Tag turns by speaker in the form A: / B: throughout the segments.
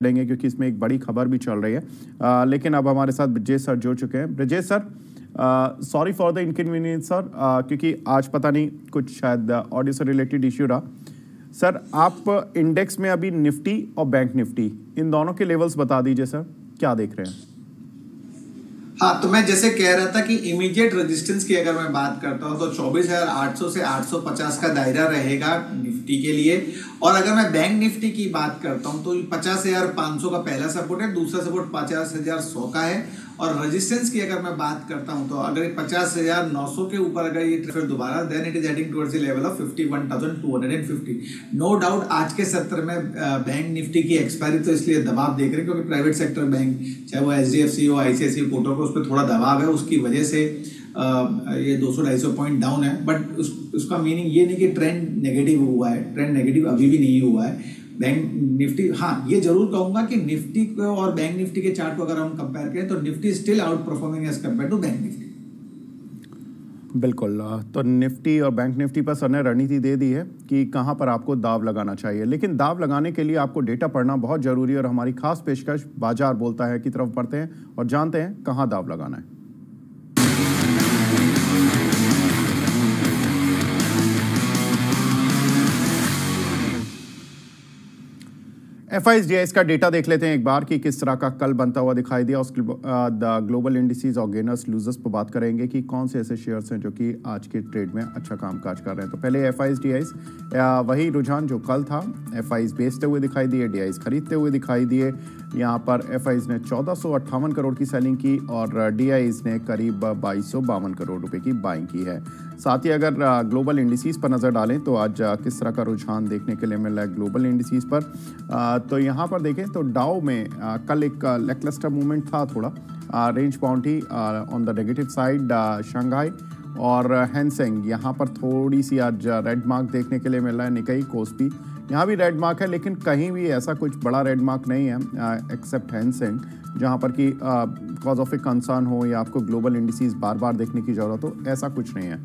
A: लेंगे क्योंकि इसमें एक बड़ी खबर भी चल रही है। लेकिन अब हमारे साथ ब्रजेश सर जुड़ चुके हैं। Brajesh sir, sorry for the inconvenience sir, क्योंकि आज पता नहीं कुछ शायद ऑडियो से रिलेटेड इश्यू रहा। सर, आप इंडेक्स में अभी निफ्टी और बैंक निफ्टी इन दोनों के लेवल्स बता दीजिए सर, क्या देख रहे हैं?
B: हाँ, तो मैं जैसे कह रहा था कि इमीडिएट रेजिस्टेंस की अगर मैं बात करता हूँ तो 24,800 से 850 का दायरा रहेगा निफ्टी के लिए। और अगर मैं बैंक निफ्टी की बात करता हूँ तो 50,500 का पहला सपोर्ट है, दूसरा सपोर्ट 50,100 का है। और रेजिस्टेंस की अगर मैं बात करता हूँ तो अगर 50,900 के ऊपर अगर ये फिर दोबारा then it is heading towards the level of 51,250। No doubt आज के सत्र में बैंक निफ्टी की एक्सपायरी तो इसलिए दबाव देख रहे हैं क्योंकि प्राइवेट सेक्टर बैंक चाहे वो एचडीएफसी हो, आईसीआईसीआई, कोटक हो, उस पर थोड़ा दबाव है, उसकी वजह से ये 200-250 पॉइंट डाउन है। बट उसका मीनिंग ये नहीं कि ट्रेंड नेगेटिव हुआ है, ट्रेंड नेगेटिव अभी भी नहीं हुआ है। बैंक निफ्टी, हाँ ये जरूर कहूंगा कि निफ्टी को और बैंक निफ्टी के चार्ट को अगर हम कंपेयर करें तो Nifty still outperforming as compare to bank Nifty.
A: बिल्कुल, तो निफ्टी और बैंक निफ्टी पर सर ने रणनीति दे दी है कि कहां पर आपको दाव लगाना चाहिए, लेकिन दाव लगाने के लिए आपको डेटा पढ़ना बहुत जरूरी है और हमारी खास पेशकश बाजार बोलता है की तरफ पढ़ते हैं और जानते हैं कहां दाव लगाना है। FIs का डेटा देख लेते हैं एक बार कि किस तरह का कल बनता हुआ दिखाई दिया। उसके द ग्लोबल इंडिसेस और गेनर्स लूजर्स पर बात करेंगे कि कौन से ऐसे शेयर्स हैं जो कि आज के ट्रेड में अच्छा कामकाज कर रहे हैं। तो पहले FIs वही रुझान जो कल था। FIs बेचते हुए दिखाई दिए, DIs खरीदते हुए दिखाई दिए। यहाँ पर FIs ने 1458 करोड़ की सेलिंग की और DIs ने करीब 2252 करोड़ रुपए की बाइंग की है। साथ ही अगर ग्लोबल इंडिसेस पर नज़र डालें तो आज किस तरह का रुझान देखने के लिए मिल रहा है ग्लोबल इंडिसेस पर, तो यहाँ पर देखें तो डाउ में कल एक लैकलस्टर मूवमेंट था, थोड़ा रेंज बाउंड थी on the negative side. Shanghai और हैंसेंग यहाँ पर थोड़ी सी आज रेड मार्क देखने के लिए मिल रहा है। निकाई, कोस्पी यहाँ भी रेड मार्क है, लेकिन कहीं भी ऐसा कुछ बड़ा रेड मार्क नहीं है एक्सेप्ट हैंसेंग, जहाँ पर कि कॉज ऑफ ए कंसर्न हो या आपको ग्लोबल इंडिसेस बार बार देखने की ज़रूरत हो, ऐसा कुछ नहीं है।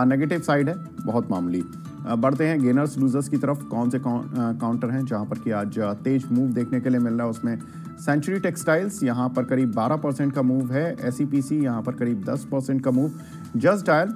A: नेगेटिव साइड है, बहुत मामूली। बढ़ते हैं गेनर्स लूजर्स की तरफ। कौन से काउंटर हैं जहां पर कि आज तेज मूव देखने के लिए मिल रहा है, उसमें सेंचुरी टेक्सटाइल्स यहां पर करीब 12% का मूव है। SEPC यहां पर करीब 10% का मूव। जस्ट डायल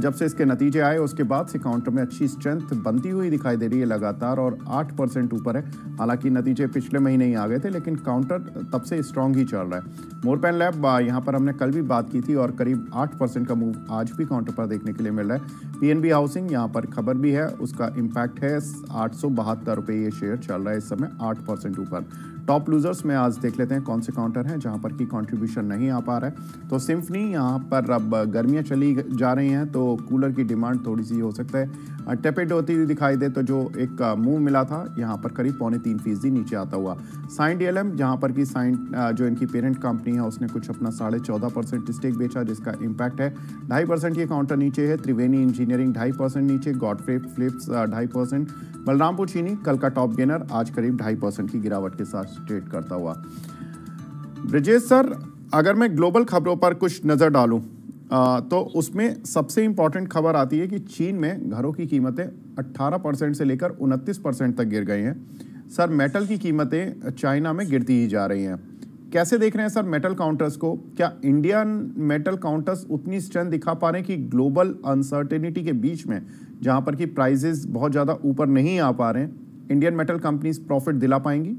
A: जब से इसके नतीजे आए उसके बाद से काउंटर में अच्छी स्ट्रेंथ बनती हुई दिखाई दे रही है लगातार और 8% ऊपर है। हालांकि नतीजे पिछले महीने ही आ गए थे, लेकिन काउंटर तब से स्ट्रांग ही चल रहा है। मोरपेन लैब यहाँ पर हमने कल भी बात की थी और करीब 8% का मूव आज भी काउंटर पर देखने के लिए मिल रहा है। PNB हाउसिंग यहाँ पर खबर भी है, उसका इम्पैक्ट है 872 रुपये ये शेयर चल रहा है इस समय, 8% ऊपर। टॉप लूजर्स में आज देख लेते हैं कौन से काउंटर हैं जहां पर की कंट्रीब्यूशन नहीं आ पा रहा है। तो सिम्फनी यहाँ पर अब गर्मियां चली जा रही हैं तो कूलर की डिमांड थोड़ी सी हो सकता है टेपेड होती हुई दिखाई दे, तो जो एक मूव मिला था यहाँ पर करीब 3.25% नीचे आता हुआ। साइन DLM जहाँ पर की साइन जो इनकी पेरेंट कंपनी है उसने कुछ अपना 14.5% स्टेक बेचा, जिसका इम्पैक्ट है 2.5% ये काउंटर नीचे है। त्रिवेणी इंजीनियरिंग 2.5% नीचे, गॉडफ्रे फिलिप्स 2.5%। बलरामपुर चीनी कल का टॉप गेनर आज करीब 2.5% की गिरावट के साथ ट्रेड करता हुआ। ब्रजेश सर, अगर मैं ग्लोबल खबरों पर कुछ नजर डालूं तो उसमें सबसे इंपॉर्टेंट खबर आती है कि चीन में घरों की कीमतें 18% से लेकर 29% तक गिर गई हैं। सर, मेटल की कीमतें चाइना में गिरती ही जा रही हैं। कैसे देख रहे हैं सर मेटल काउंटर्स को? क्या इंडियन मेटल काउंटर्स उतनी स्ट्रेंथ दिखा पा रहे हैं कि ग्लोबल अनसर्टेनिटी के बीच में जहां पर कि प्राइजेस बहुत ज़्यादा ऊपर नहीं आ पा रहे हैं, इंडियन मेटल कंपनीज प्रॉफिट दिला पाएंगी?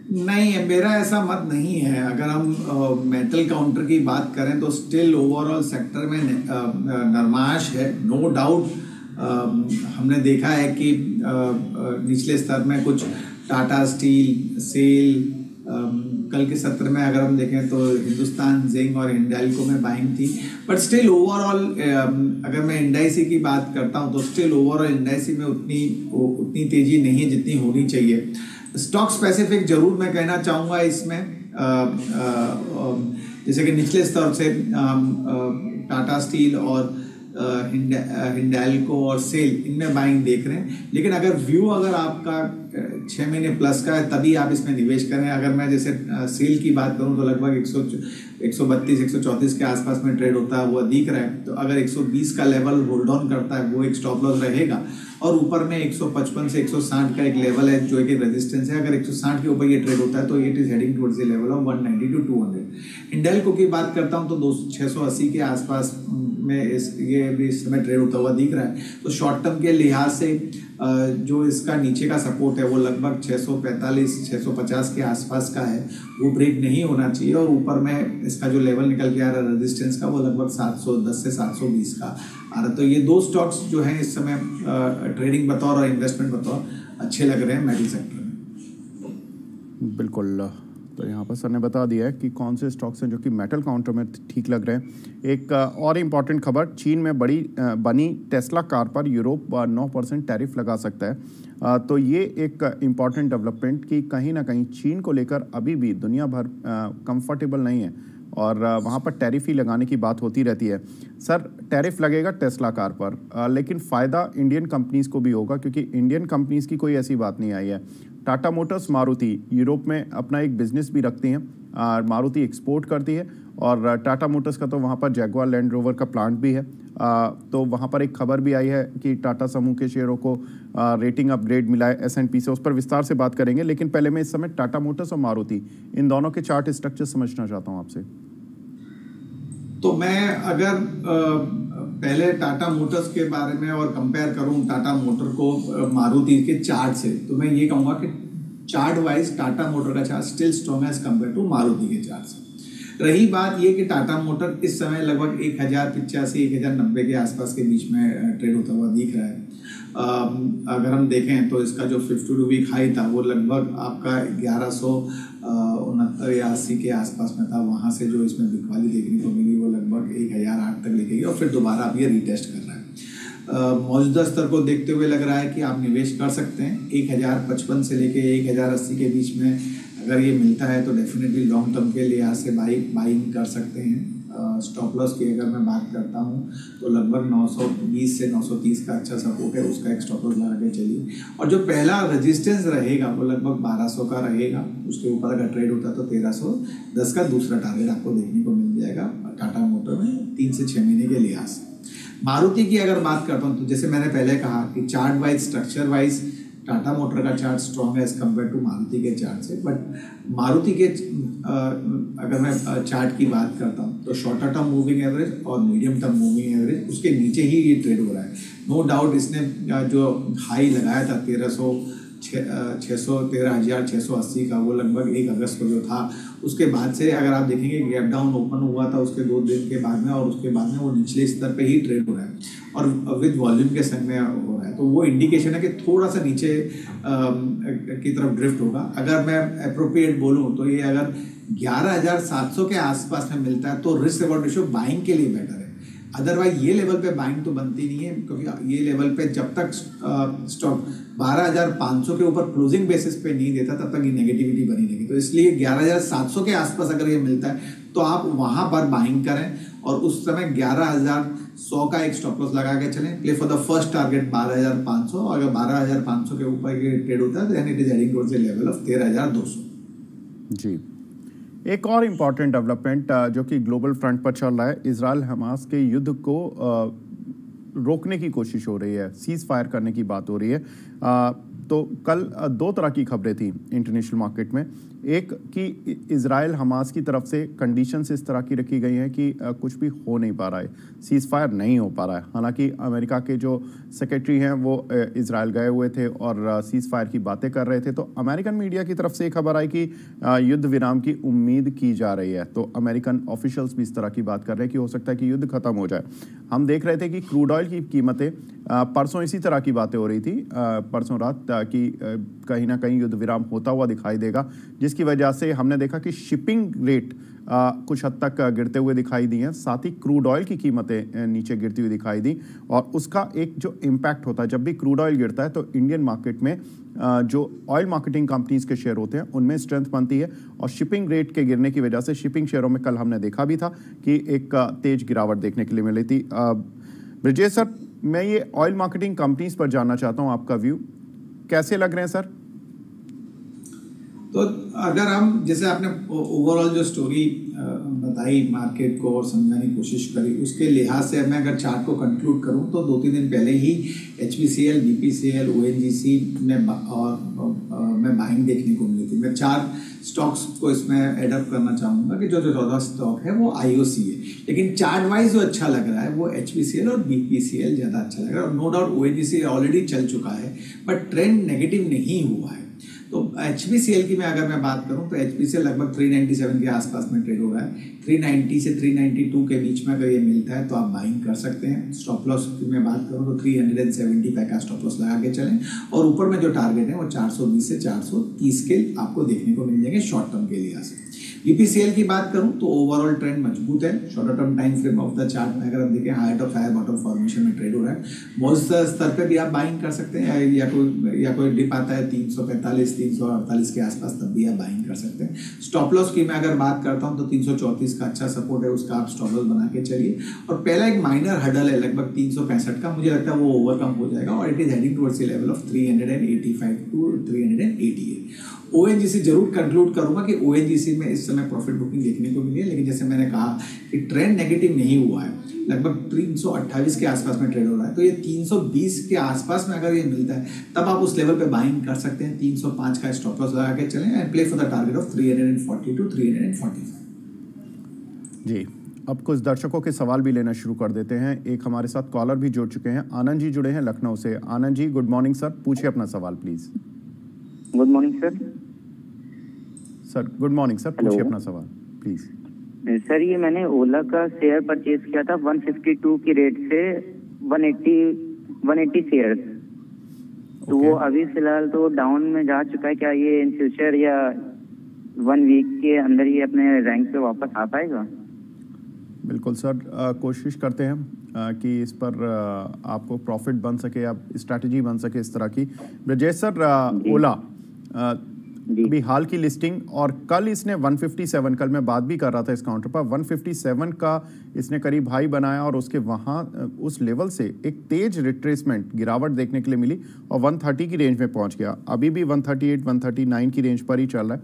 B: नहीं, मेरा ऐसा मत नहीं है। अगर हम मेटल काउंटर की बात करें तो स्टिल ओवरऑल सेक्टर में नरमाश है, नो डाउट। हमने देखा है कि निचले स्तर में कुछ टाटा स्टील, सेल, कल के सत्र में अगर हम देखें तो हिंदुस्तान जिंक और हिंडाल्को में बाइंग थी। बट स्टिल ओवरऑल अगर मैं इंडाइसी की बात करता हूं तो स्टिल ओवरऑल इंडाइसी में उतनी तेजी नहीं है जितनी होनी चाहिए। स्टॉक स्पेसिफिक जरूर मैं कहना चाहूँगा इसमें, जैसे कि निचले स्तर से टाटा स्टील और हिंडाल्को और सेल, इनमें बाइंग देख रहे हैं। लेकिन अगर व्यू अगर आपका 6 महीने प्लस का है तभी आप इसमें निवेश करें। अगर मैं जैसे सेल की बात करूं तो लगभग 132 134 के आसपास में ट्रेड होता है, वो दिख रहा है। तो अगर 120 का लेवल होल्ड ऑन करता है वो एक स्टॉप लॉस रहेगा, और ऊपर में 155 से 160 का एक लेवल है जो एक रेजिस्टेंस है। अगर 160 के ऊपर ये ट्रेड होता है तो it is heading towards the level of 190 to 200। Hindalco की बात करता हूं तो 680 के आसपास में ये भी इस समय ट्रेड होता हुआ दिख रहा है। तो शॉर्ट टर्म के लिहाज से जो इसका नीचे का सपोर्ट है वो लगभग 645 650 के आसपास का है, वो ब्रेक नहीं होना चाहिए। और ऊपर में इसका जो लेवल निकल के आ रहा है रेजिस्टेंस का वो लगभग 710 से 720 का आ रहा है। तो ये दो स्टॉक्स जो हैं इस समय ट्रेडिंग बतौर और इन्वेस्टमेंट बतौर अच्छे लग रहे हैं मेटल सेक्टर में।
A: बिल्कुल। तो यहाँ पर सर ने बता दिया है कि कौन से स्टॉक्स हैं जो कि मेटल काउंटर में ठीक लग रहे हैं। एक और इम्पॉर्टेंट खबर, चीन में बनी टेस्ला कार पर यूरोप 9% टैरिफ लगा सकता है। तो ये एक इम्पॉर्टेंट डेवलपमेंट कि कहीं ना कहीं चीन को लेकर अभी भी दुनिया भर कंफर्टेबल नहीं है और वहाँ पर टैरिफ ही लगाने की बात होती रहती है। सर, टैरिफ लगेगा टेस्ला कार पर, लेकिन फ़ायदा इंडियन कंपनीज़ को भी होगा, क्योंकि इंडियन कंपनीज़ की कोई ऐसी बात नहीं आई है। टाटा मोटर्स, मारुति यूरोप में अपना एक बिजनेस भी रखती हैं, मारुति एक्सपोर्ट करती है, और टाटा मोटर्स का तो वहाँ पर जैगुआर लैंड रोवर का प्लांट भी है। तो वहाँ पर एक खबर भी आई है कि टाटा समूह के शेयरों को रेटिंग अपग्रेड मिला है S&P से। उस पर विस्तार से बात करेंगे, लेकिन पहले मैं इस समय टाटा मोटर्स और मारुति इन दोनों के चार्ट स्ट्रक्चर समझना चाहता हूँ आपसे।
B: तो मैं अगर पहले टाटा मोटर्स के बारे में और कंपेयर करूं टाटा मोटर को मारुति के चार्ट से, तो मैं ये कहूँगा कि चार्ट वाइज टाटा मोटर का chart still strong as compare to Maruti के चार्ट से। रही बात ये कि टाटा मोटर इस समय लगभग 1085 1090 के आसपास के बीच में ट्रेड होता हुआ दिख रहा है। अगर हम देखें तो इसका जो 52 वीक हाई था वो लगभग आपका 1169 या 80 के आसपास में था। वहाँ से जो इसमें बिकवाली देखने को मिली वो लगभग 1008 तक लेके गई और फिर दोबारा अब ये रिटेस्ट कर रहा है। मौजूदा स्तर को देखते हुए लग रहा है कि आप निवेश कर सकते हैं। 1055 से लेके 1080 के बीच में अगर ये मिलता है तो डेफिनेटली लॉन्ग टर्म के लिहाज से बाइंग कर सकते हैं। स्टॉप लॉस की अगर मैं बात करता हूँ तो लगभग 920 से 930 का अच्छा सपोर्ट है, उसका एक स्टॉप लॉस लगा के चलिए। और जो पहला रेजिस्टेंस रहेगा वो लगभग 1200 का रहेगा। उसके ऊपर अगर ट्रेड होता है तो 1310 का दूसरा टारगेट आपको देखने को मिल जाएगा टाटा मोटर में 3 से 6 महीने के लिहाज से। मारुति की अगर बात करता हूँ तो जैसे मैंने पहले कहा कि chart wise, structure wise Tata motor का चार्ट स्ट्रॉन्ग है एज कम्पेयर टू मारुति के चार्ट से। बट मारुति के अगर मैं चार्ट की बात करता हूँ तो शॉर्टर टर्म मूविंग एवरेज और मीडियम टर्म मूविंग एवरेज उसके नीचे ही ये ट्रेड हो रहा है। नो डाउट इसने जो हाई लगाया था 13,680 का, वो लगभग 1 अगस्त को जो था, उसके बाद से अगर आप देखेंगे गैप डाउन ओपन हुआ था उसके 2 दिन के बाद में, और उसके बाद में वो निचले स्तर पे ही ट्रेड हो रहा है और विद वॉल्यूम के संग में हो रहा है। तो वो इंडिकेशन है कि थोड़ा सा नीचे की तरफ ड्रिफ्ट होगा। अगर मैं अप्रोप्रिएट बोलूँ तो ये अगर 11,700 के आसपास में मिलता है तो रिस्क रिवॉर्ड रेशियो बाइंग के लिए बेटर है। अदरवाइज ये लेवल पे बाइंग तो बनती नहीं है, क्योंकि ये लेवल पे जब तक स्टॉक 12,500 के ऊपर क्लोजिंग बेसिस पे नहीं देता तब तक ये नेगेटिविटी बनी रहेगी। तो इसलिए 11,700 के आसपास अगर ये मिलता है तो आप वहां पर बाइंग करें और उस समय 11,100 का एक स्टॉप लॉस लगा के चलें। Play for the first target 12,500, और अगर 12,500 के ऊपर ये ट्रेड होता है तो then it is heading towards the level of 13,200।
A: जी, एक और इम्पॉर्टेंट डेवलपमेंट जो कि ग्लोबल फ्रंट पर चल रहा है, इजराइल हमास के युद्ध को रोकने की कोशिश हो रही है, सीज फायर करने की बात हो रही है। तो कल 2 तरह की खबरें थी इंटरनेशनल मार्केट में। एक कि इजराइल हमास की तरफ से कंडीशंस इस तरह की रखी गई हैं कि कुछ भी हो नहीं पा रहा है, सीज फायर नहीं हो पा रहा है। हालांकि अमेरिका के जो सेक्रेटरी हैं वो इजराइल गए हुए थे और सीज फायर की बातें कर रहे थे। तो अमेरिकन मीडिया की तरफ से एक खबर आई कि युद्ध विराम की उम्मीद की जा रही है। तो अमेरिकन ऑफिशियल्स भी इस तरह की बात कर रहे हैं कि हो सकता है कि युद्ध खत्म हो जाए। हम देख रहे थे कि क्रूड ऑयल की कीमतें परसों इसी तरह की बातें हो रही थी, परसों रात, कि कहीं ना कहीं युद्ध विराम होता हुआ दिखाई देगा, जिसकी वजह से हमने देखा कि शिपिंग रेट कुछ हद तक गिरते हुए दिखाई दी हैं, साथ ही क्रूड ऑयल की कीमतें नीचे गिरती हुई दिखाई दी। और उसका एक जो इम्पैक्ट होता है, जब भी क्रूड ऑयल गिरता है तो इंडियन मार्केट में जो ऑयल मार्केटिंग कंपनीज के शेयर होते हैं उनमें स्ट्रेंथ बनती है। और शिपिंग रेट के गिरने की वजह से शिपिंग शेयरों में कल हमने देखा भी था कि एक तेज गिरावट देखने के लिए मिली थी। ब्रिजेश सर, मैं ये ऑयल मार्केटिंग कंपनीज पर जानना चाहता हूँ आपका व्यू, कैसे लग रहे हैं सर?
B: तो अगर हम जैसे आपने ओवरऑल जो स्टोरी बताई मार्केट को और समझाने की कोशिश करी, उसके लिहाज से मैं अगर चार्ट को कंक्लूड करूं तो 2-3 दिन पहले ही HPCL, BPCL, ONGC में में बाइंग देखने को मिली थी। मैं 4 स्टॉक्स को इसमें एडअप करना चाहूँगा कि जो 14 स्टॉक है वो IOC है, लेकिन चार्ट वाइज जो अच्छा लग रहा है वो HPCL और BPCL ज़्यादा अच्छा लग रहा है। और नो डाउट ONGC ऑलरेडी चल चुका है, बट ट्रेंड नेगेटिव नहीं हुआ है। तो HPCL की अगर मैं बात करूं तो HPCL लगभग 397 के आसपास में ट्रेड हो रहा है। 390 से 392 के बीच में अगर ये मिलता है तो आप बाइंग कर सकते हैं। स्टॉप लॉस की मैं बात करूं तो 375 का स्टॉप लॉस लगा के चलें, और ऊपर में जो टारगेट है वो 420 से 430 के आपको देखने को मिल जाएंगे शॉर्ट टर्म के लिहाज से। BPCL की बात करूं तो ओवरऑल ट्रेंड मजबूत है। Shorter term time frame of the chart में अगर हम देखें higher top higher bottom formation में ट्रेड हो रहा है। मौजूदा स्तर पे भी आप बाइंग कर सकते हैं, या कोई डिप आता है 345 348 के आसपास, तब भी आप बाइंग कर सकते हैं। स्टॉप लॉस की मैं अगर बात करता हूं तो 334 का अच्छा सपोर्ट है, उसका आप स्टॉप लॉस बना के चलिए। और पहला एक माइनर हडल है लगभग 365 का, मुझे लगता है वो ओवरकम हो जाएगा और it is heading towards the level of 385 to 388। ONGC जरूर कंक्लूड करूंगा कि ONGC में इस समय प्रॉफिट बुकिंग देखने को मिली है, लेकिन जैसे मैंने कहा कि ट्रेंड नेगेटिव नहीं हुआ है। लगभग 328 के आसपास में ट्रेड हो रहा है, तो ये 320 के आसपास में अगर ये मिलता है तब आप उस लेवल पे बाइंग कर सकते हैं। 305 का स्टॉप लॉस लगा के चलें and play for the target of 340 to 345।
A: जी, अब कुछ दर्शकों के सवाल भी लेना शुरू कर देते हैं। एक हमारे साथ कॉलर भी जुड़ चुके हैं, आनंद जी जुड़े हैं लखनऊ से। Anand ji good morning sir, पूछिए अपना सवाल please.
C: Good morning sir.
A: Sir good morning sir, पूछिए अपना सवाल प्लीज।
C: सर ये मैंने ओला का शेयर परचेज किया था 152 की रेट से 180 शेयर, तो वो अभी फिलहाल तो डाउन में जा चुका है। क्या ये इन फ्यूचर या 1 वीक के अंदर ही अपने रैंक पे वापस आ पाएगा?
A: बिल्कुल सर, कोशिश करते हैं कि इस पर आपको प्रॉफिट बन सके या स्ट्रैटेजी बन सके इस तरह की। ब्रजेश सर, ओला अभी हाल की लिस्टिंग, और कल इसने 157, कल मैं बात भी कर रहा था इस काउंटर पर, 157 का इसने करीब हाई बनाया और उसके वहाँ उस लेवल से एक तेज रिट्रेसमेंट गिरावट देखने के लिए मिली और 130 की रेंज में पहुंच गया। अभी भी 138 139 की रेंज पर ही चल रहा है।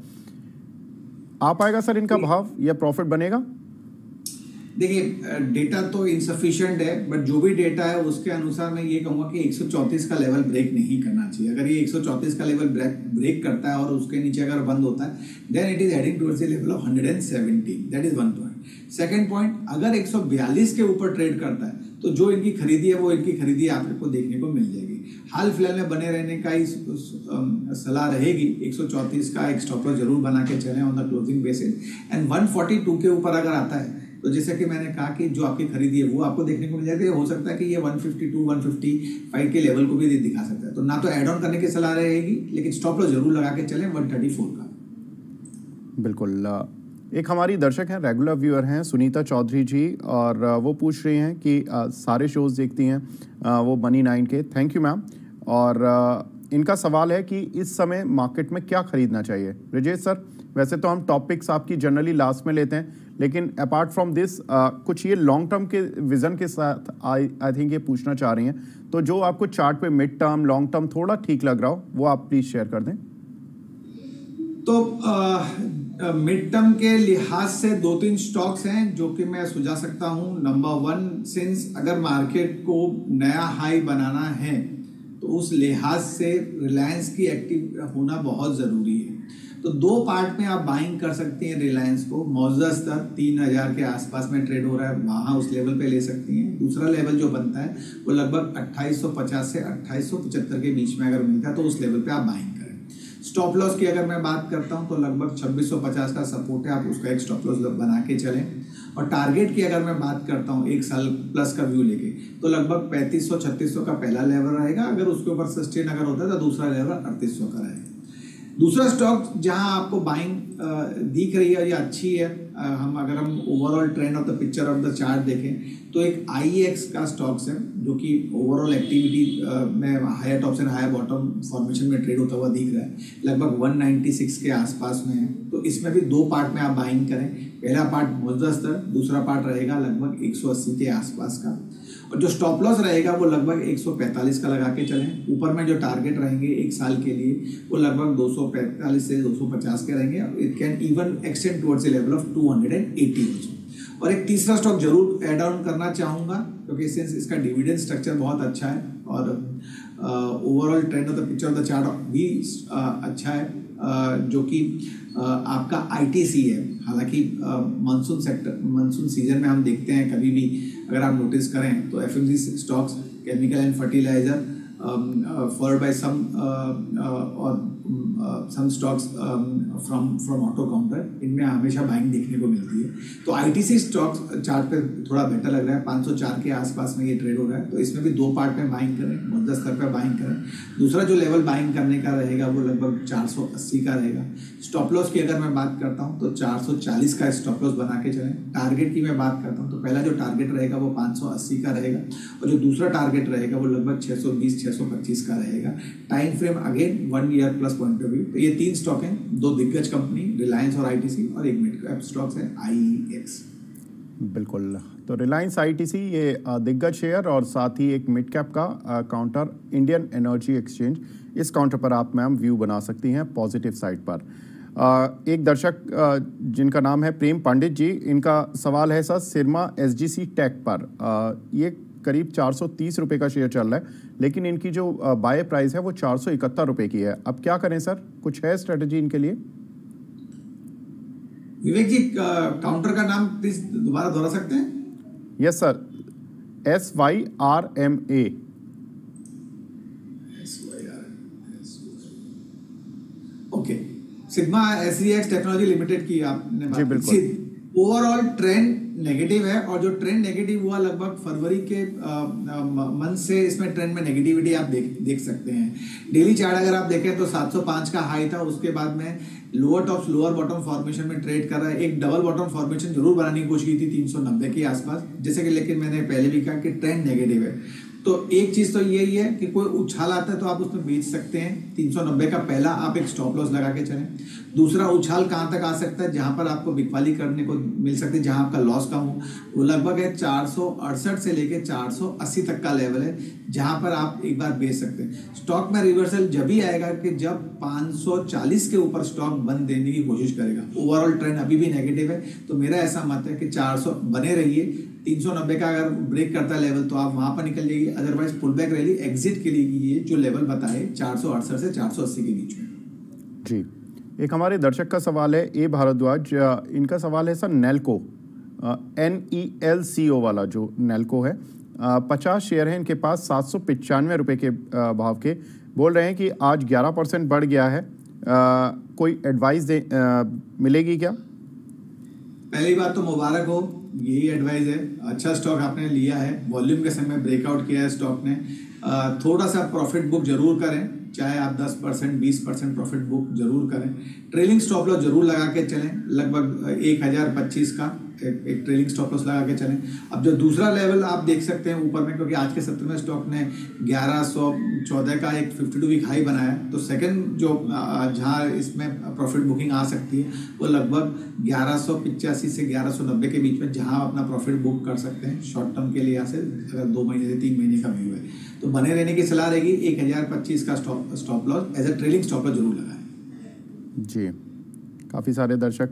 A: आ पाएगा सर इनका भाव या प्रॉफिट बनेगा?
B: देखिए, डेटा तो इनसफिशिएंट है, बट जो भी डेटा है उसके अनुसार मैं ये कहूँगा कि 134 का लेवल ब्रेक नहीं करना चाहिए। अगर ये 134 का लेवल ब्रेक करता है और उसके नीचे अगर बंद होता है, then it is heading towards the level of 170। That is one point. Second point, अगर 142 के ऊपर ट्रेड करता है तो जो इनकी खरीदी है वो इनकी खरीदी आपको देखने को मिल जाएगी। हाल फिलहाल में बने रहने का ही सलाह रहेगी। 134 का एक स्टॉप लॉस जरूर बना के चलें on the closing basis, and 142 के ऊपर अगर आता है तो जैसे कि मैंने कहा कि जो आपकी खरीदी है वो आपको देखने को मिल जाती है। हो सकता है कि ये 152 155 के लेवल को भी दिखा सकता है। तो ना तो एड ऑन करने की सलाह रहेगी, लेकिन स्टॉप लॉस जरूर लगा के चलें 134 का।
A: बिल्कुल। एक हमारी दर्शक हैं, रेगुलर व्यूअर हैं, सुनीता चौधरी जी, और वो पूछ रही हैं कि सारे शोज देखती हैं वो Money9 के। Thank you ma'am. और इनका सवाल है कि इस समय मार्केट में क्या खरीदना चाहिए। ब्रजेश सर, वैसे तो हम टॉपिक्स आपकी जनरली लास्ट में लेते हैं, लेकिन अपार्ट फ्रॉम दिस कुछ ये लॉन्ग टर्म के विजन के साथ आई थिंक ये पूछना चाह रही हैं, तो जो आपको चार्ट पे मिड टर्म लॉन्ग टर्म थोड़ा ठीक लग रहा हो वो आप प्लीज शेयर कर दें।
B: तो मिड टर्म के लिहाज से 2-3 स्टॉक्स हैं जो कि मैं सुझा सकता हूं। नंबर 1, सिंस अगर मार्केट को नया हाई बनाना है तो उस लिहाज से रिलायंस की एक्टिव होना बहुत ज़रूरी है। तो 2 पार्ट में आप बाइंग कर सकती हैं रिलायंस को। मौजूदा स्तर 3000 के आसपास में ट्रेड हो रहा है, वहाँ उस लेवल पे ले सकती हैं। दूसरा लेवल जो बनता है वो लगभग 2850 से 2875 के बीच में अगर मिलता है तो उस लेवल पे आप बाइंग करें। स्टॉप लॉस की अगर मैं बात करता हूं तो लगभग 2650 का सपोर्ट है, आप उसका एक स्टॉप लॉस बना के चलें। और टारगेट की अगर मैं बात करता हूं 1 साल प्लस का व्यू लेके, तो लगभग 3500-3600 का पहला लेवल रहेगा। अगर उसके ऊपर सस्टेन अगर होता है तो दूसरा लेवल 3800 का रहेगा। दूसरा स्टॉक जहां आपको बाइंग दिख रही है या अच्छी है, अगर हम overall trend of the picture of the chart देखें तो एक IEX का स्टॉक्स है जो कि ओवरऑल एक्टिविटी में हायर टॉप से हायर बॉटम फॉर्मेशन में ट्रेड होता हुआ दिख रहा है, लगभग 196 के आसपास में है। तो इसमें भी 2 पार्ट में आप बाइंग करें। पहला पार्ट मौजूदा स्तर, दूसरा पार्ट रहेगा लगभग 180 के आसपास का। और जो स्टॉप लॉस रहेगा वो लगभग 145 का लगा के चलें। ऊपर में जो टारगेट रहेंगे एक साल के लिए वो लगभग 245 से 250 के रहेंगे। It can even extend towards the level of 280 also. और एक तीसरा स्टॉक जरूर ऐड ऑन करना चाहूँगा क्योंकि इसका डिविडेंड स्ट्रक्चर बहुत अच्छा है और overall trend of the picture of the chart भी अच्छा है, जो कि आपका आईटीसी है। हालांकि मानसून सीजन में हम देखते हैं कभी भी अगर आप नोटिस करें तो FMC stocks, chemical and fertilizer followed by some stocks from auto counter, इनमें हमेशा बाइंग देखने को मिलती है। तो आईटीसी स्टॉक्स चार्ट पे थोड़ा बेटर लग रहा है, 504 के आसपास में ये ट्रेड हो रहा है। तो इसमें भी 2 पार्ट में बाइंग करें, मौजूदा स्तर पर बाइंग करें। दूसरा जो लेवल बाइंग करने का रहेगा वो लगभग 480 का रहेगा। स्टॉप लॉस की अगर मैं बात करता हूँ तो 440 का स्टॉप लॉस बना के चलें। टारगेट की मैं बात करता हूँ तो पहला जो टारगेट रहेगा वो 580 का रहेगा और जो दूसरा टारगेट रहेगा वो लगभग 620-625 का रहेगा। Time frame again 1 year plus point of view. तो ये 3 स्टॉक हैं, 2 दिग्गज कंपनी रिलायंस और आईटीसी, और एक मिड कैप स्टॉक्स है आईईएक्स।
A: बिल्कुल, तो रिलायंस आईटीसी ये दिग्गज शेयर और साथ ही एक मिड कैप का काउंटर इंडियन एनर्जी एक्सचेंज, इस काउंटर पर आप मैम व्यू बना सकती हैं पॉजिटिव साइड पर। एक दर्शक जिनका नाम है प्रेम पंडित जी, इनका सवाल है सर सिरमा एसजीसी टेक पर। ये करीब 430 रुपये का शेयर चल रहा है, लेकिन इनकी जो बाय प्राइस है वो 471 रुपये की है। अब क्या करें सर, कुछ है स्ट्रेटजी इनके लिए?
B: विवेक जी, काउंटर का नाम प्लीज दोबारा दोहरा सकते हैं?
A: Yes sir, SYRMA।
B: Okay, Syrma एसईएक्स टेक्नोलॉजी लिमिटेड की आपने बात
A: जी बिल्कुल।
B: ओवरऑल ट्रेंड नेगेटिव है और जो ट्रेंड नेगेटिव हुआ लगभग फरवरी के मंथ से इसमें ट्रेंड में नेगेटिविटी आप देख सकते हैं। डेली चार्ट अगर आप देखें तो 705 का हाई था, उसके बाद में lower top lower bottom formation में ट्रेड कर रहा है। एक डबल बॉटम फॉर्मेशन जरूर बनाने की कोशिश की थी 390 के आसपास, जैसे कि, लेकिन मैंने पहले भी कहा कि ट्रेंड नेगेटिव है। तो एक चीज तो यही है कि कोई उछाल आता है तो आप उसमें बेच सकते हैं। 390 का पहला आप एक स्टॉप लॉस लगा के चलें। दूसरा उछाल कहां तक आ सकता है जहां पर आपको बिकवाली करने को मिल सकती है, जहां आपका लॉस कम हो, वो लगभग है 468 से लेके 480 तक का लेवल है, जहां पर आप एक बार बेच सकते हैं। स्टॉक में रिवर्सल जब ही आएगा कि जब 540 के ऊपर स्टॉक बंद देने की कोशिश करेगा। ओवरऑल ट्रेंड अभी भी नेगेटिव है, तो मेरा ऐसा मत है कि 400 बने रहिए। 390 का अगर ब्रेक करता है लेवल तो आप वहां पर निकल जाइए, otherwise pull back rally exit के लिए कीजिए जो लेवल बताए 468 से 480 के बीच में।
A: जी, एक हमारे दर्शक का सवाल है ए भारद्वाज, इनका सवाल है सर नेल्को, NELCO वाला जो नेल्को है, 50 शेयर है इनके पास 795 रुपये के भाव के। बोल रहे हैं कि आज 11% बढ़ गया है, कोई एडवाइस मिलेगी क्या?
B: पहली बात तो मुबारक हो, यही एडवाइस है। अच्छा स्टॉक आपने लिया है, वॉल्यूम के समय ब्रेकआउट किया है स्टॉक ने। थोड़ा सा प्रॉफिट बुक जरूर करें, चाहे आप 10% 20% प्रॉफिट बुक जरूर करें। ट्रेलिंग स्टॉप लॉस जरूर लगा के चलें, लगभग 1025 का एक ट्रेलिंग स्टॉप लॉस लगा के चलें। अब जो दूसरा लेवल आप देख सकते हैं ऊपर में, क्योंकि आज के सत्र में स्टॉक ने 1114 का एक 52 वीक हाई बनाया है, तो सेकंड जो जहां इसमें प्रॉफिट बुकिंग आ सकती है वो लगभग 1185 से 1190 के बीच में, जहां अपना प्रॉफिट बुक कर सकते हैं शॉर्ट टर्म के लिए। यहाँ से अगर 2 महीने से 3 महीने का व्यू है तो बने रहने की सलाह रहेगी। 1025 का stop loss as a trailing stop loss जरूर लगाएं।
A: जी, काफ़ी सारे दर्शक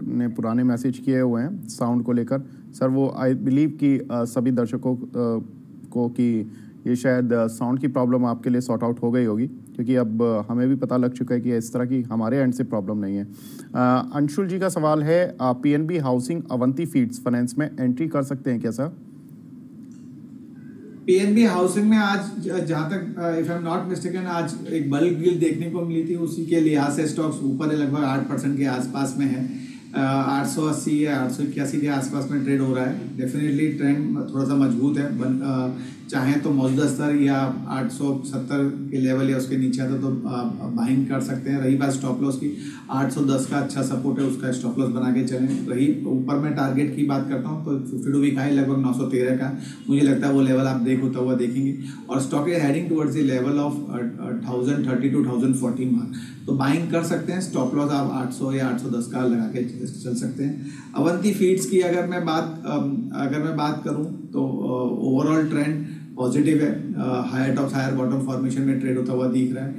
A: ने पुराने मैसेज किए हुए हैं साउंड को लेकर। सर वो आई बिलीव कि सभी दर्शकों को कि ये शायद साउंड की प्रॉब्लम आपके लिए सॉर्ट आउट हो गई होगी, क्योंकि अब हमें भी पता लग चुका है कि इस तरह की हमारे एंड से प्रॉब्लम नहीं है। अंशुल जी का सवाल है, PNB housing Avanti feeds finance में एंट्री कर सकते हैं क्या सर?
B: PNB हाउसिंग में आज जहां तक if I am not mistaken आज एक बल्क डील देखने को मिली थी, उसी के लिहाज से स्टॉक्स ऊपर है, लगभग 8% के आसपास में है। 880 या 881 के आसपास में ट्रेड हो रहा है। डेफिनेटली ट्रेंड थोड़ा सा मजबूत है। चाहे तो मौजूदा स्तर या 870 के लेवल या उसके नीचे आता तो बाइंग कर सकते हैं। रही बात स्टॉप लॉस की, 810 का अच्छा सपोर्ट है, उसका स्टॉप लॉस बना के चलें। रही ऊपर में टारगेट की बात करता हूँ तो 52 वीक हाई लगभग 913 का, मुझे लगता है वो लेवल आप ब्रेक होता हुआ देखेंगे। और stock is heading towards the level of 1030 to 1040 mark. तो बाइंग कर सकते हैं। स्टॉप लॉस आप 800 या 810 का लगा के चल सकते हैं। अवंती फीड्स की अगर मैं बात करूं तो ओवरऑल ट्रेंड पॉजिटिव है। Higher top higher bottom formation में ट्रेड होता हुआ दिख रहा है।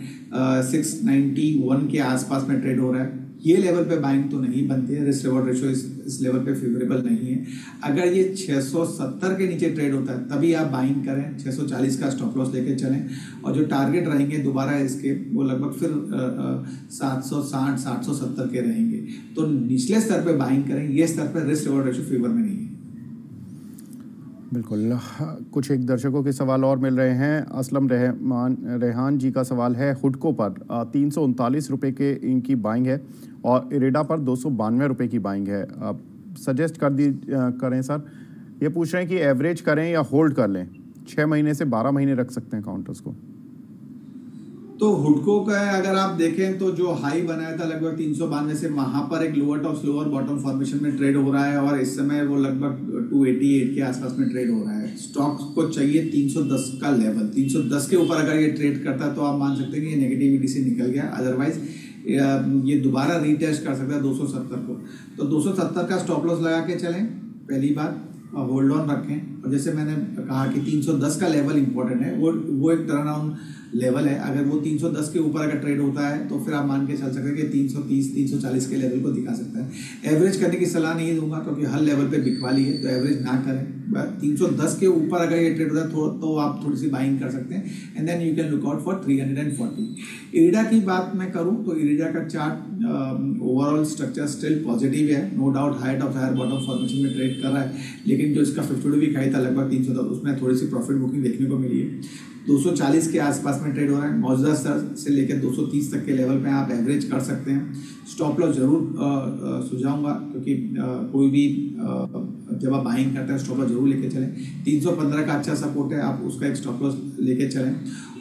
B: 691 के आसपास में ट्रेड हो रहा है। ये लेवल पे बाइंग तो नहीं बनती है, रिस्क रिवॉर्ड रेशियो इस लेवल पे फेवरेबल नहीं है। अगर ये 670 के नीचे ट्रेड होता है तभी आप बाइंग करें, 640 का स्टॉप लॉस लेके चलें। और जो टारगेट रहेंगे दोबारा इसके वो लगभग फिर 760 770 के रहेंगे। तो निचले स्तर पे बाइंग करें, ये स्तर पे रिस्क रिवॉर्ड रेशियो फेवर में नहीं है।
A: बिल्कुल। कुछ एक दर्शकों के सवाल और मिल रहे हैं। असलम रेहान जी का सवाल है, हुडको पर 339 रुपये के इनकी बाइंग है और इरेडा पर 292 रुपये की बाइंग है। सजेस्ट करें सर। ये पूछ रहे हैं कि एवरेज करें या होल्ड कर लें, 6 महीने से 12 महीने रख सकते हैं काउंटर्स को।
B: तो हुडको का अगर आप देखें तो जो हाई बनाया था लगभग 392 से, वहां पर एक lower top lower bottom formation में ट्रेड हो रहा है और इस समय वो लगभग 288 के आसपास में ट्रेड हो रहा है। स्टॉक को चाहिए 310 का लेवल। 310 के ऊपर अगर ये ट्रेड करता है तो आप मान सकते हैं कि ये नेगेटिविटी से निकल गया। अदरवाइज ये दोबारा रीटेस्ट कर सकता है 270 को। तो 270 का स्टॉप लॉस लगा के चलें, पहली बात। होल्ड ऑन रखें। और जैसे मैंने कहा कि 310 का लेवल इंपॉर्टेंट है, वो एक टर्न अराउंड लेवल है। अगर वो 310 के ऊपर अगर ट्रेड होता है तो फिर आप मान के चल सकते हैं कि 330 340 के लेवल को दिखा सकता है। एवरेज करने की सलाह नहीं दूंगा क्योंकि हर लेवल पे बिकवाली है, तो एवरेज ना करें। 310 के ऊपर अगर ये ट्रेड होता है तो आप थोड़ी सी बाइंग कर सकते हैं। And then you can look out for 340। IREDA की बात मैं करूं तो इरिडा का chart overall structure still positive है। No doubt higher top higher bottom formation में ट्रेड कर रहा है, लेकिन जो इसका 52 वीक हाई था लगभग 310, उसमें थोड़ी सी प्रॉफिट बुकिंग देखने को मिली है। 240 के आसपास में ट्रेड हो रहा है। मौजूदा स्तर से लेकर 230 तक के लेवल पे आप एवरेज कर सकते हैं। स्टॉप लॉस जरूर सुझाऊंगा क्योंकि कोई भी जब आप बाइंग करते हैं स्टॉप लॉस जरूर लेके चलें। 315 का अच्छा सपोर्ट है, आप उसका एक स्टॉप लॉस लेके चलें।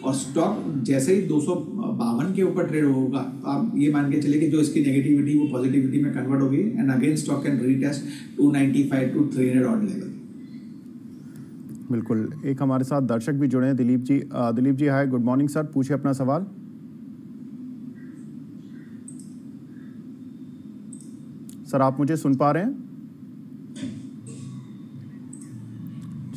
B: और स्टॉक जैसे ही 252 के ऊपर ट्रेड होगा तो आप ये मान के चले कि जो इसकी नेगेटिविटी वो पॉजिटिविटी में कन्वर्ट होगी and again stock can retest 295 to 300 odd level.
A: बिल्कुल। एक हमारे साथ दर्शक भी जुड़े हैं, Dilip ji. Dilip ji hi, good morning sir, पूछिए अपना सवाल। सर आप मुझे सुन पा रहे हैं?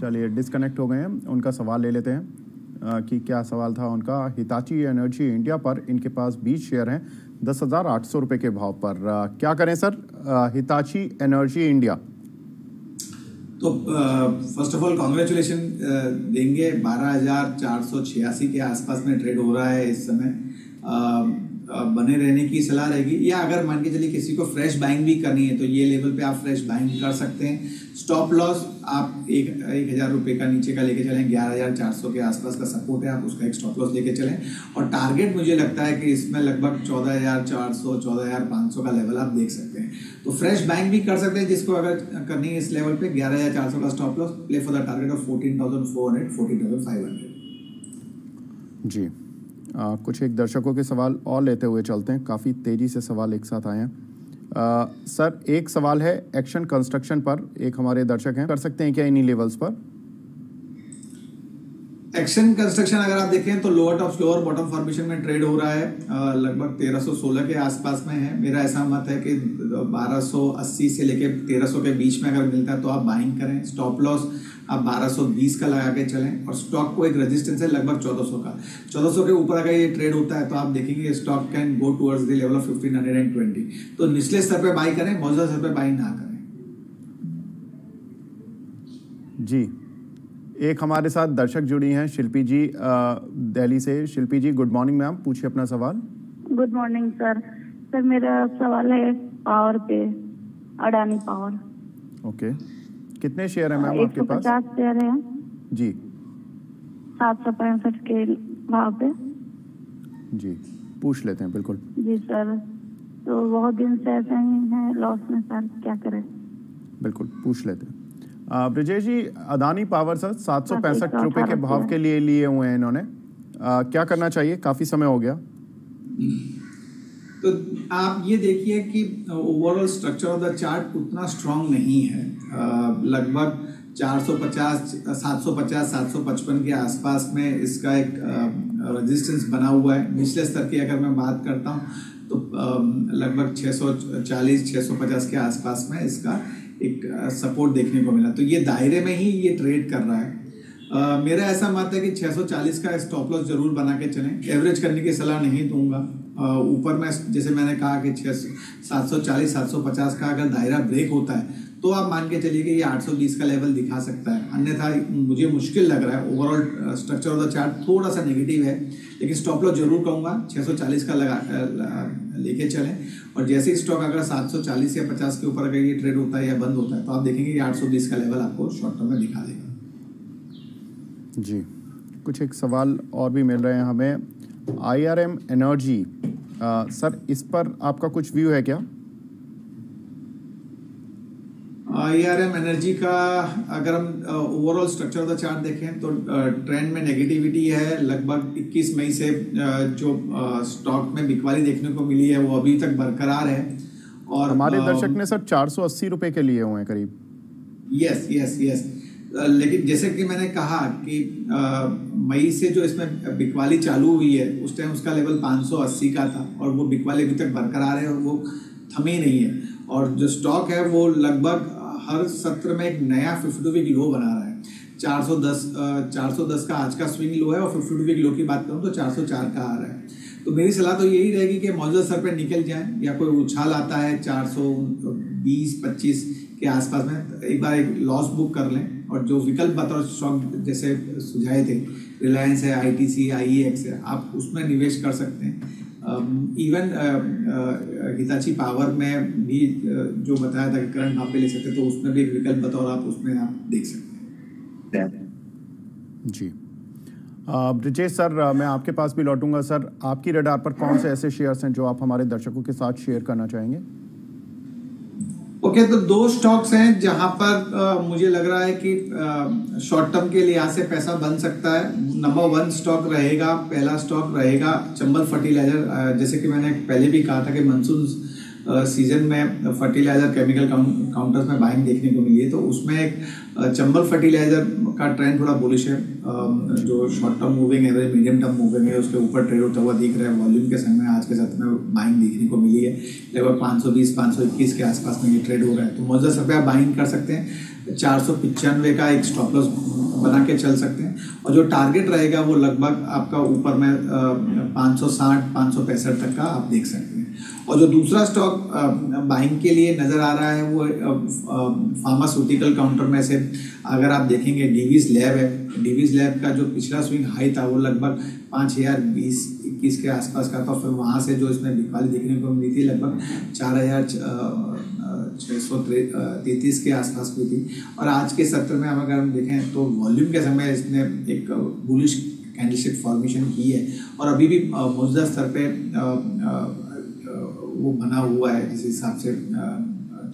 A: चलिए डिस्कनेक्ट हो गए हैं। उनका सवाल ले लेते हैं कि क्या सवाल था उनका। हिताची एनर्जी इंडिया पर इनके पास 20 शेयर हैं 10,800 रुपये के भाव पर। क्या करें सर हिताची एनर्जी इंडिया?
B: तो फर्स्ट ऑफ ऑल कॉन्ग्रेचुलेशन देंगे। 12,486 के आसपास में ट्रेड हो रहा है इस समय। बने रहने की सलाह रहेगी, या अगर मान के चलिए किसी को फ्रेश बाइंग भी करनी है तो ये लेवल पे आप फ्रेश बाइंग कर सकते हैं। स्टॉप लॉस आप 1,000 रुपये का नीचे का लेके चलें। 11,400 के आसपास का सपोर्ट है, आप उसका एक स्टॉप लॉस लेके चलें। और टारगेट मुझे लगता है कि इसमें लगभग 14,400 14,500 का लेवल आप देख सकते हैं। तो फ्रेश बाइंग भी कर सकते हैं जिसको अगर करनी है इस लेवल पे। 11,400 का stop loss, play for the target of 14,400 14,500।
A: जी कुछ एक दर्शकों के सवाल और लेते हुए चलते हैं। काफ़ी तेज़ी से सवाल एक साथ आए हैं। सर एक सवाल है एक्शन कंस्ट्रक्शन पर, एक हमारे दर्शक हैं, कर सकते हैं क्या इन्हीं लेवल्स पर?
B: एक्शन कंस्ट्रक्शन अगर आप देखें तो lower top lower bottom formation में ट्रेड हो रहा है। लगभग 1316 के आसपास में है। मेरा ऐसा मत है कि 1280 से लेके 1300 के बीच में अगर मिलता है तो आप बाइंग करें। स्टॉप लॉस आप 1220 का लगा के चलें। और स्टॉक को एक रेजिस्टेंस है लगभग 1400 का। 1400 के ऊपर अगर ये ट्रेड होता है तो आप देखेंगे stock can go towards the level of 1520। तो निचले स्तर पे बाई करें, मौजूदा स्तर पे बाई ना करें।
A: जी एक हमारे साथ दर्शक जुड़ी हैं शिल्पी जी दिल्ली से। शिल्पी जी गुड मॉर्निंग मैम, पूछिए अपना सवाल।
D: Good morning sir. सर मेरा सवाल है पावर पे, अडानी पावर।
A: ओके कितने शेयर हैं मैम आपके पास?
D: 150 शेयर है
A: जी।
D: 765 के भाव पे।
A: जी पूछ लेते हैं। बिल्कुल
D: जी सर, तो बहुत दिन से ऐसे ही है लॉस में सर, क्या करें?
A: बिल्कुल पूछ लेते हैं। ब्रिजेश जी अदानी पावर सर 765 रुपए के भाव के लिए हुए हैं इन्होंने। क्या करना चाहिए? काफी समय हो गया।
B: तो आप ये देखिए कि overall structure of the chart उतना स्ट्रांग नहीं है। लगभग 450 750 755 के आसपास में इसका एक रेजिस्टेंस बना हुआ है। निचले स्तर की अगर मैं बात करता हूँ तो लगभग 640-650 के आसपास में इसका एक सपोर्ट देखने को मिला। तो ये दायरे में ही ये ट्रेड कर रहा है। मेरा ऐसा मत है कि 640 का स्टॉप लॉस जरूर बना के चलें, एवरेज करने की सलाह नहीं दूंगा। ऊपर में जैसे मैंने कहा कि 740-750 का अगर दायरा ब्रेक होता है तो आप मान के चलिए कि ये 820 का लेवल दिखा सकता है, अन्यथा मुझे मुश्किल लग रहा है। Overall structure of the chart थोड़ा सा नेगेटिव है, लेकिन स्टॉप लॉस जरूर कहूँगा 640 का लेके चलें। और जैसे ही स्टॉक अगर 740 या 50 के ऊपर अगर ये ट्रेड होता है या बंद होता है तो आप देखेंगे कि 820 का लेवल आपको शॉर्ट टर्म में दिखा देगा।
A: जी, कुछ एक सवाल और भी मिल रहे हैं हमें। IRM एनर्जी, सर इस पर आपका कुछ व्यू है क्या?
B: IRM एनर्जी का अगर हम overall structure of the chart देखें तो ट्रेंड में नेगेटिविटी है। लगभग 21 मई से जो स्टॉक में बिकवाली देखने को मिली है वो अभी तक बरकरार है। और
A: हमारे दर्शक ने सर 480 रुपए के लिए हुए हैं करीब।
B: यस। लेकिन जैसे कि मैंने कहा कि मई से जो इसमें बिकवाली चालू हुई है उस टाइम उसका लेवल 580 का था और वो बिकवाली अभी तक बरकरार है और वो थमी नहीं है। और जो स्टॉक है वो लगभग हर सत्र में एक नया 52 वीक लो बना रहा है। 410 का आज का स्विंग लो है और 52 वीक लो की बात करूं तो 404 का आ रहा है। तो मेरी सलाह तो यही रहेगी कि मौजूदा स्तर पे निकल जाए, या कोई उछाल आता है 420-25 के आसपास में एक बार एक लॉस बुक कर लें। और जो विकल्प बतौर स्टॉक जैसे सुझाए थे, रिलायंस है, ITC, IEX है, आप उसमें निवेश कर सकते हैं। इवन हिताची पावर में भी जो बताया था कि करंट भाव पे ले सकते, तो उसमें भी एक विकल्प बतौर आप उसमें आप देख सकते हैं।
A: जी ब्रिजेश सर, मैं आपके पास भी लौटूंगा। सर, आपकी रडार पर कौन से ऐसे शेयर्स हैं जो आप हमारे दर्शकों के साथ शेयर करना चाहेंगे?
B: ओके, तो 2 स्टॉक्स हैं जहां पर मुझे लग रहा है कि शॉर्ट टर्म के लिहाज से पैसा बन सकता है। नंबर 1 स्टॉक रहेगा, पहला स्टॉक रहेगा चंबल फर्टिलाइजर। जैसे कि मैंने पहले भी कहा था कि मानसून सीजन में फर्टिलाइजर केमिकल काउंटर्स में बाइंग देखने को मिली है, तो उसमें एक चंबल फर्टिलाइजर का ट्रेंड थोड़ा बुलिश है। जो short term moving average, medium term moving है, उसके ऊपर ट्रेड होता हुआ दिख रहा है। वॉल्यूम के संग में आज के सत्र में बाइंग देखने को मिली है, लगभग 520-521 के आसपास में ये ट्रेड हो रहा है। तो मौजूदा समय आप बाइंग कर सकते हैं। 495 का एक स्टॉप लॉस बना के चल सकते हैं और जो टारगेट रहेगा वो लगभग आपका ऊपर में 560-565 तक का आप देख सकते हैं। और जो दूसरा स्टॉक बाइंग के लिए नज़र आ रहा है वो फार्मास्यूटिकल काउंटर में से अगर आप देखेंगे डीवीज लैब है। डीवीज लैब का जो पिछला स्विंग हाई था वो लगभग 5020-21 के आसपास का था। फिर वहाँ से जो इसमें बिकवाली देखने को मिली थी लगभग 4633 के आसपास हुई थी। और आज के सत्र में अगर हम देखें तो वॉल्यूम के समय इसने एक बुलिश कैंडलस्टिक फॉर्मेशन की है और अभी भी मौजूदा स्तर पे वो बना हुआ है जिस हिसाब से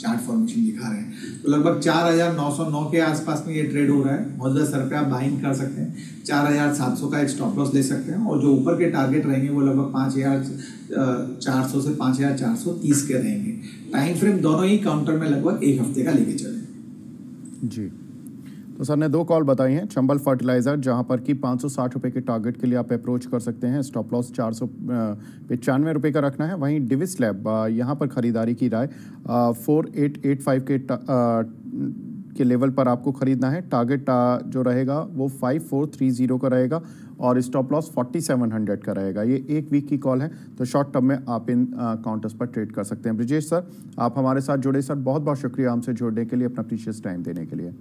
B: चार्ट फॉर्मेशन दिखा रहे हैं। तो लगभग 4909 के आसपास में ये ट्रेड हो रहा है। मौजूदा स्तर पे आप बाइंग कर सकते हैं। 4700 का एक स्टॉप लॉस ले सकते हैं और जो ऊपर के टारगेट रहेंगे वो लगभग 5400 से 5430 के रहेंगे। टाइम फ्रेम दोनों ही काउंटर में लगभग 1 हफ्ते का लेके चले।
A: जी, तो सर ने 2 कॉल बताई हैं। चंबल फर्टिलाइजर जहां पर कि 560 रुपये के टारगेट के लिए आप अप्रोच कर सकते हैं, स्टॉप लॉस 495 रुपये का रखना है। वहीं डिविस लैब यहां पर खरीदारी की राय 4885 के लेवल पर आपको खरीदना है। टारगेट जो रहेगा वो 5430 का रहेगा और स्टॉप लॉस 4700 का रहेगा। ये 1 वीक की कॉल है, तो शॉर्ट टर्म में आप इन काउंटर्स पर ट्रेड कर सकते हैं। ब्रिजेश सर, आप हमारे साथ जुड़े। सर, बहुत बहुत शुक्रिया हमसे जुड़ने के लिए, अपना प्रीशियस टाइम देने के लिए।